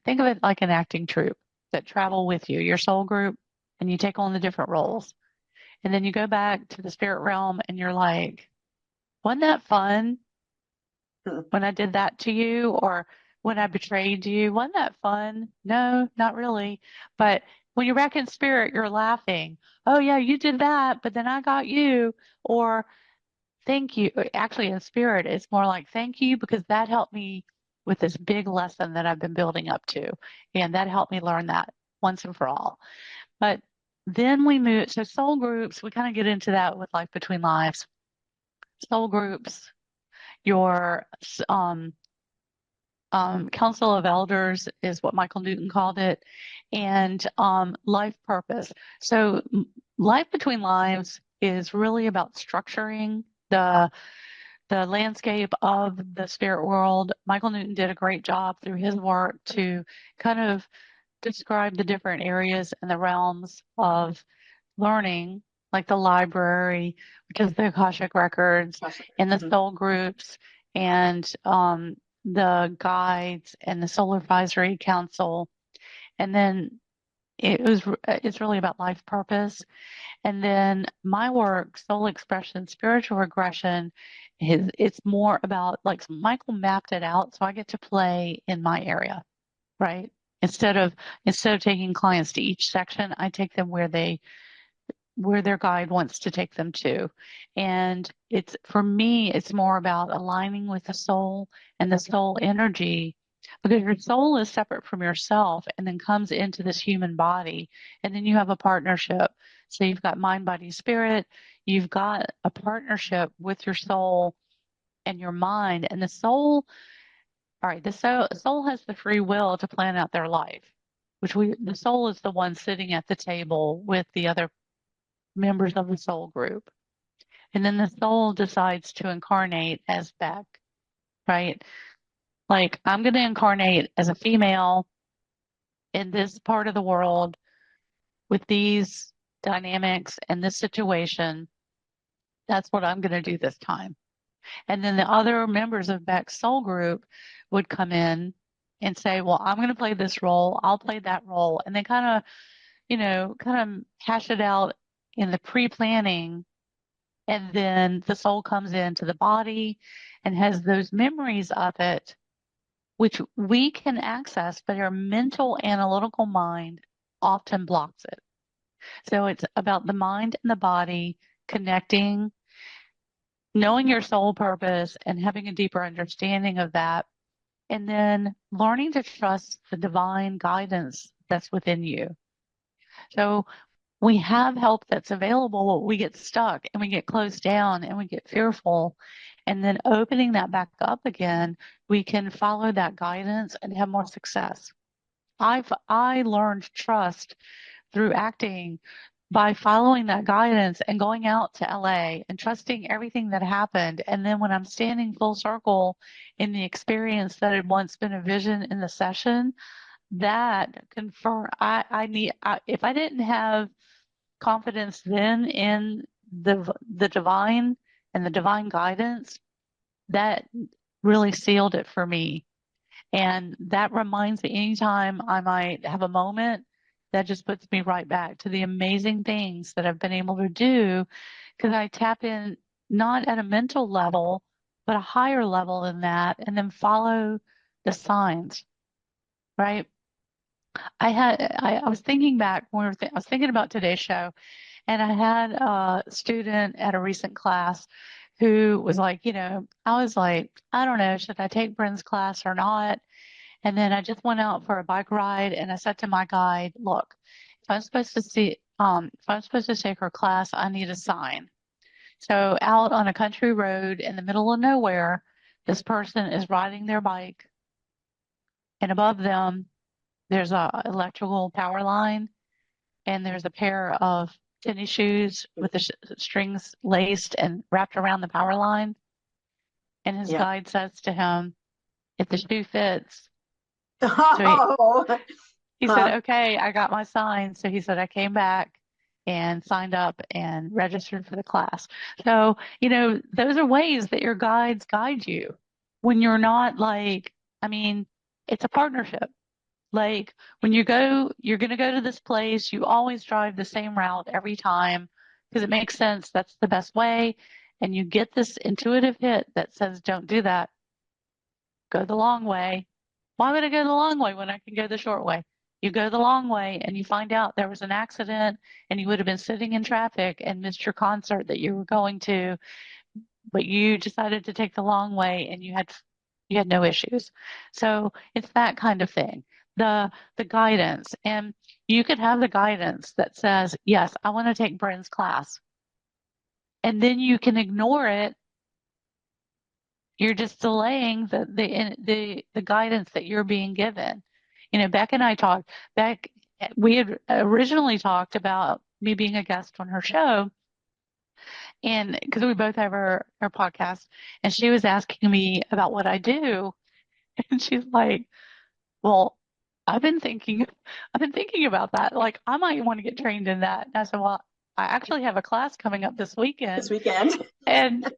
think of it like an acting troupe that travel with you, your soul group, and you take on the different roles. And then you go back to the spirit realm and you're like, wasn't that fun when I did that to you? Or when I betrayed you? Wasn't that fun? No, not really. But when you're back in spirit, you're laughing. Oh, yeah, you did that, but then I got you. Or thank you. Actually, in spirit, it's more like thank you because that helped me with this big lesson that I've been building up to. And that helped me learn that once and for all. But then we move, so soul groups, we kind of get into that with Life Between Lives. Soul groups, your Council of Elders is what Michael Newton called it, and life purpose. So Life Between Lives is really about structuring the landscape of the spirit world. Michael Newton did a great job through his work to kind of describe the different areas and the realms of learning, like the library, which is the Akashic Records, and the soul groups, and the guides, and the Soul Advisory Council. And then it's really about life purpose. And then my work, soul expression, spiritual regression, it's more about, like, Michael mapped it out, so I get to play in my area, right? Instead of taking clients to each section, I take them where their guide wants to take them to. And for me, it's more about aligning with the soul and the soul energy, because your soul is separate from yourself and then comes into this human body. And then you have a partnership. So you've got mind, body, spirit. You've got a partnership with your soul and your mind. And the soul, all right, the soul has the free will to plan out their life, the soul is the one sitting at the table with the other members of the soul group. And then the soul decides to incarnate as Becc, right? Like, I'm going to incarnate as a female in this part of the world with these dynamics and this situation. That's what I'm going to do this time. And then the other members of Beck's soul group would come in and say, well, I'm going to play this role. I'll play that role. And they kind of hash it out in the pre-planning. And then the soul comes into the body and has those memories of it, which we can access, but our mental analytical mind often blocks it. So it's about the mind and the body connecting, knowing your soul purpose and having a deeper understanding of that, and then learning to trust the divine guidance that's within you. So we have help that's available. We get stuck and we get closed down and we get fearful. And then opening that back up again, we can follow that guidance and have more success. I learned trust through acting by following that guidance and going out to LA and trusting everything that happened. And then when I'm standing full circle in the experience that had once been a vision in the session, that confirm if I didn't have confidence then in the divine and the divine guidance, that really sealed it for me. And that reminds me, anytime I might have a moment, that just puts me right back to the amazing things that I've been able to do, because I tap in not at a mental level, but a higher level than that, and then follow the signs, right? I was thinking back when I was thinking about today's show, and I had a student at a recent class who was like, I was like, I don't know, should I take Bryn's class or not? And then I just went out for a bike ride, and I said to my guide, look, if I'm supposed to take her class, I need a sign. So out on a country road in the middle of nowhere, this person is riding their bike, and above them, there's a electrical power line, and there's a pair of tennis shoes with the strings laced and wrapped around the power line. And his guide says to him, if the shoe fits. So he said, okay, I got my sign. So he said, I came back and signed up and registered for the class. So, those are ways that your guides guide you when you're not like, I mean, it's a partnership. Like when you're going to go to this place, you always drive the same route every time because it makes sense. That's the best way. And you get this intuitive hit that says, don't do that. Go the long way. Why would I go the long way when I can go the short way? You go the long way and you find out there was an accident and you would have been sitting in traffic and missed your concert that you were going to, but you decided to take the long way and you had no issues. So it's that kind of thing. The guidance, and you could have the guidance that says, yes, I want to take Bryn's class. And then you can ignore it. You're just delaying the guidance that you're being given. Becc and I talked. Becc, we had originally talked about me being a guest on her show, and because we both have our podcast, and she was asking me about what I do, and she's like, "Well, I've been thinking about that. Like, I might want to get trained in that." And I said, "Well, I actually have a class coming up this weekend." This weekend. And,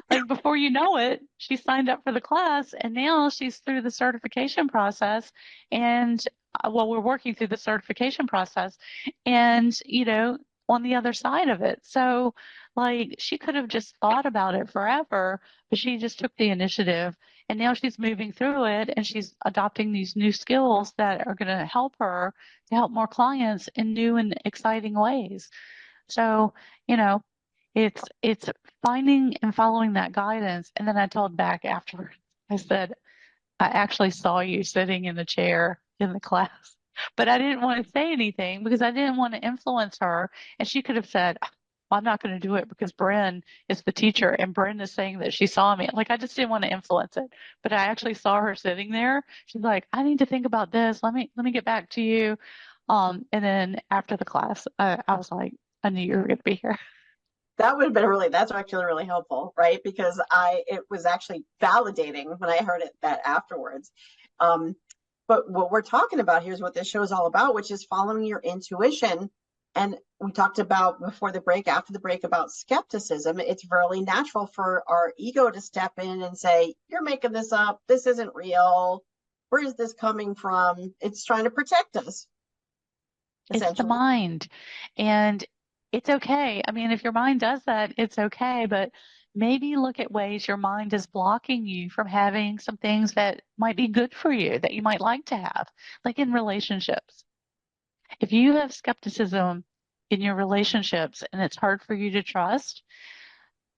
like before you know it, she signed up for the class and now she's through the certification process. And we're working through the certification process and, on the other side of it. So like she could have just thought about it forever, but she just took the initiative and now she's moving through it and she's adopting these new skills that are going to help her to help more clients in new and exciting ways. So, it's finding and following that guidance. And then I told Becc afterwards, I said, I actually saw you sitting in the chair in the class, but I didn't want to say anything because I didn't want to influence her. And she could have said, well, I'm not going to do it because Bryn is the teacher and Bryn is saying that she saw me. Like, I just didn't want to influence it, but I actually saw her sitting there. She's like, I need to think about this. Let me get back to you. And then after the class, I was like, I knew you were going to be here. That would have been that's actually really helpful, right? Because it was actually validating when I heard that afterwards. But what we're talking about here is what this show is all about, which is following your intuition. And we talked about before the break, after the break, about skepticism. It's really natural for our ego to step in and say, you're making this up. This isn't real. Where is this coming from? It's trying to protect us. It's the mind. And it's okay. I mean, if your mind does that, it's okay. But maybe look at ways your mind is blocking you from having some things that might be good for you, that you might like to have, like in relationships. If you have skepticism in your relationships and it's hard for you to trust,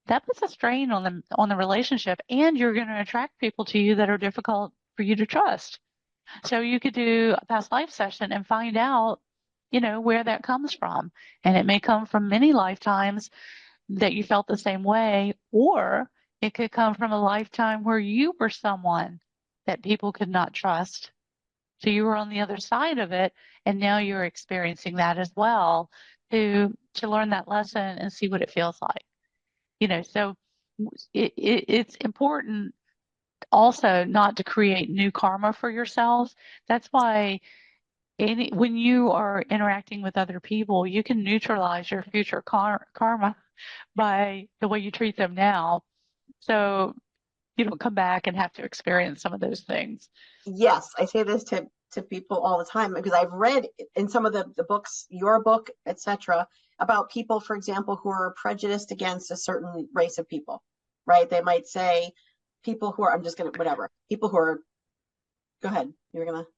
that puts a strain on the relationship, and you're going to attract people to you that are difficult for you to trust. So you could do a past life session and find out, where that comes from. And it may come from many lifetimes that you felt the same way, or it could come from a lifetime where you were someone that people could not trust. So you were on the other side of it, and now you're experiencing that as well to learn that lesson and see what it feels like. So it's important also not to create new karma for yourself. That's why when you are interacting with other people, you can neutralize your future karma by the way you treat them now. So you don't come back and have to experience some of those things. Yes, I say this to people all the time because I've read in some of the books, your book, etc., about people, for example, who are prejudiced against a certain race of people, right? They might say people who are, people who are, go ahead, you were going to.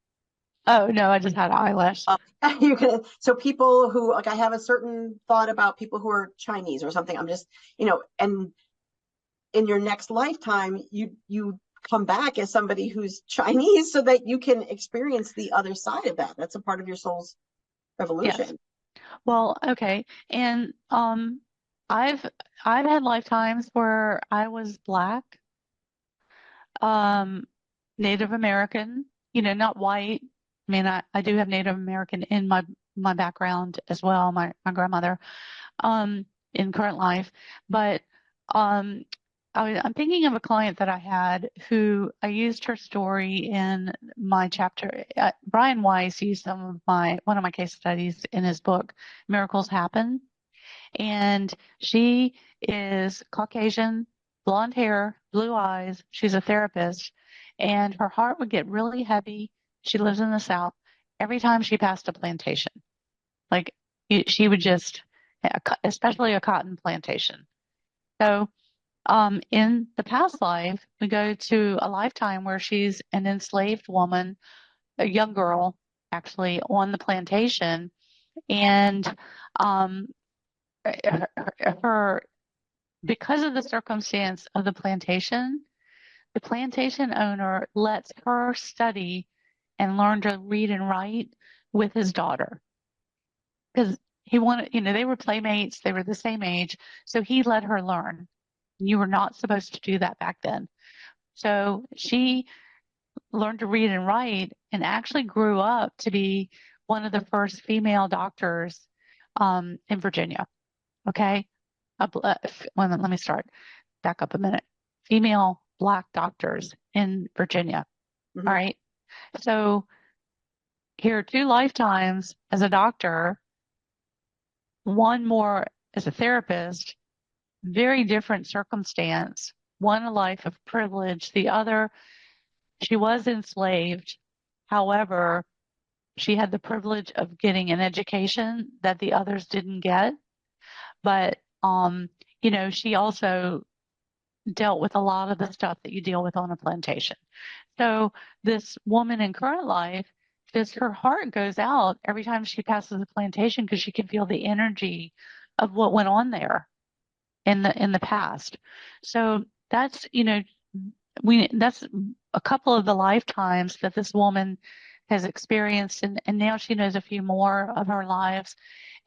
Oh, no, I just had an eyelash. So people who, like, I have a certain thought about people who are Chinese or something. I'm just, and in your next lifetime, you come back as somebody who's Chinese so that you can experience the other side of that. That's a part of your soul's evolution. Yes. Well, okay. And I've had lifetimes where I was Black, Native American, not white. I mean, I do have Native American in my background as well, my grandmother, in current life. But I'm thinking of a client that I had who I used her story in my chapter. Brian Weiss used one of my case studies in his book, Miracles Happen. And she is Caucasian, blonde hair, blue eyes. She's a therapist, and her heart would get really heavy. She lives in the South. Every time she passed a plantation, like she would just, especially a cotton plantation. So, in the past life, we go to a lifetime where she's an enslaved woman, a young girl, actually on the plantation, and um, her because of the circumstance of the plantation owner lets her study and learn to read and write with his daughter because he wanted, they were playmates, they were the same age, so he let her learn. You were not supposed to do that back then. So she learned to read and write and actually grew up to be one of the first female doctors in Virginia. Okay. Let me start. Back up a minute. Female Black doctors in Virginia. Mhm. All right. So here are 2 lifetimes as a doctor, one more as a therapist, very different circumstance. One a life of privilege, the other, she was enslaved. However, she had the privilege of getting an education that the others didn't get. But, she also dealt with a lot of the stuff that you deal with on a plantation. So this woman in current life, just her heart goes out every time she passes a plantation because she can feel the energy of what went on there in the past. So that's, that's a couple of the lifetimes that this woman has experienced, and now she knows a few more of her lives.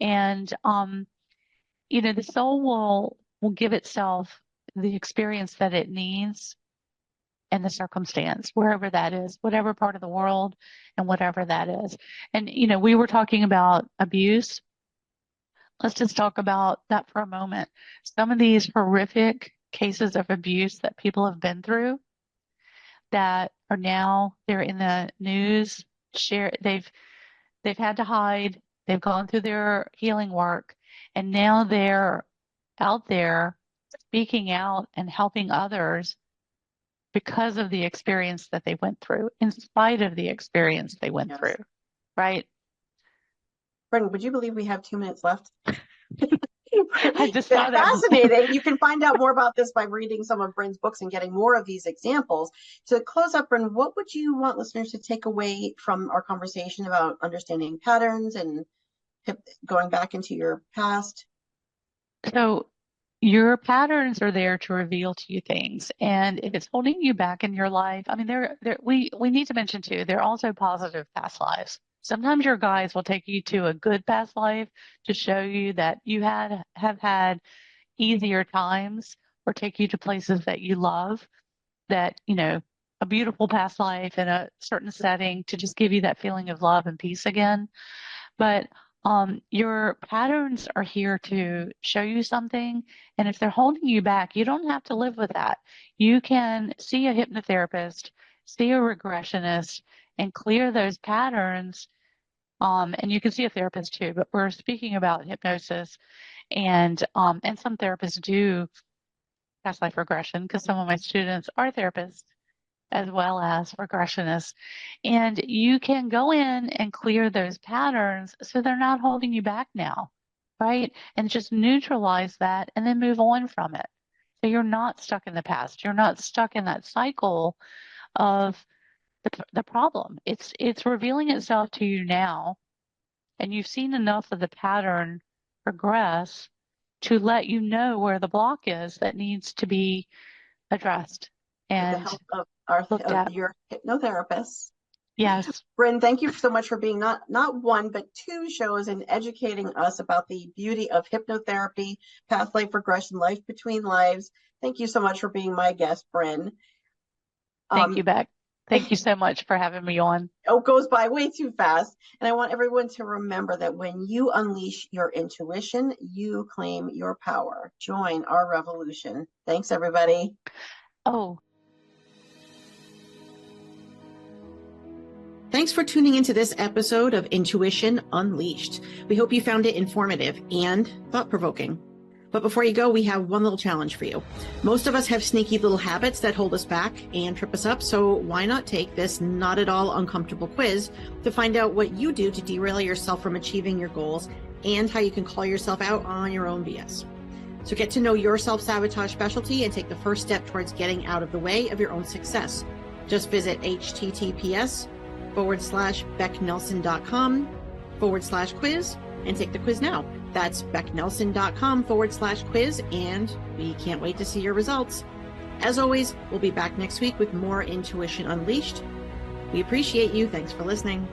And the soul will give itself the experience that it needs and the circumstance, wherever that is, whatever part of the world and whatever that is. And, we were talking about abuse. Let's just talk about that for a moment. Some of these horrific cases of abuse that people have been through that are now, they're in the news, they've had to hide, they've gone through their healing work, and now they're out there speaking out and helping others because of the experience that they went through, in spite of the experience they went Yes. through, right? Bryn, would you believe we have 2 minutes left? I just saw that. Fascinating. You can find out more about this by reading some of Bryn's books and getting more of these examples. To close up, Bryn, what would you want listeners to take away from our conversation about understanding patterns and going back into your past? So your patterns are there to reveal to you things. And if it's holding you back in your life, I mean, we need to mention too, they're also positive past lives. Sometimes your guides will take you to a good past life to show you that you have had easier times, or take you to places that you love, that, a beautiful past life in a certain setting to just give you that feeling of love and peace again. But your patterns are here to show you something. And if they're holding you back, you don't have to live with that. You can see a hypnotherapist, see a regressionist, and clear those patterns. And you can see a therapist too, but we're speaking about hypnosis. And some therapists do past life regression because some of my students are therapists as well as regressionists. And you can go in and clear those patterns so they're not holding you back now, right? And just neutralize that and then move on from it. So you're not stuck in the past. You're not stuck in that cycle of the problem. It's revealing itself to you now, and you've seen enough of the pattern progress to let you know where the block is that needs to be addressed With the and help looked of at. your hypnotherapist. Yes. Bryn, thank you so much for being not one, but 2 shows and educating us about the beauty of hypnotherapy, past life regression, life between lives. Thank you so much for being my guest, Bryn. Thank you, Becc. Thank you so much for having me on. It goes by way too fast. And I want everyone to remember that when you unleash your intuition, you claim your power. Join our revolution. Thanks, everybody. Oh. Thanks for tuning into this episode of Intuition Unleashed. We hope you found it informative and thought-provoking. But before you go, we have one little challenge for you. Most of us have sneaky little habits that hold us back and trip us up, so why not take this not at all uncomfortable quiz to find out what you do to derail yourself from achieving your goals and how you can call yourself out on your own BS. So get to know your self-sabotage specialty and take the first step towards getting out of the way of your own success. Just visit https:/becknelson.com/quiz and take the quiz now. That's becknelson.com/quiz, and we can't wait to see your results. As always, we'll be back next week with more Intuition Unleashed. We appreciate you. Thanks for listening.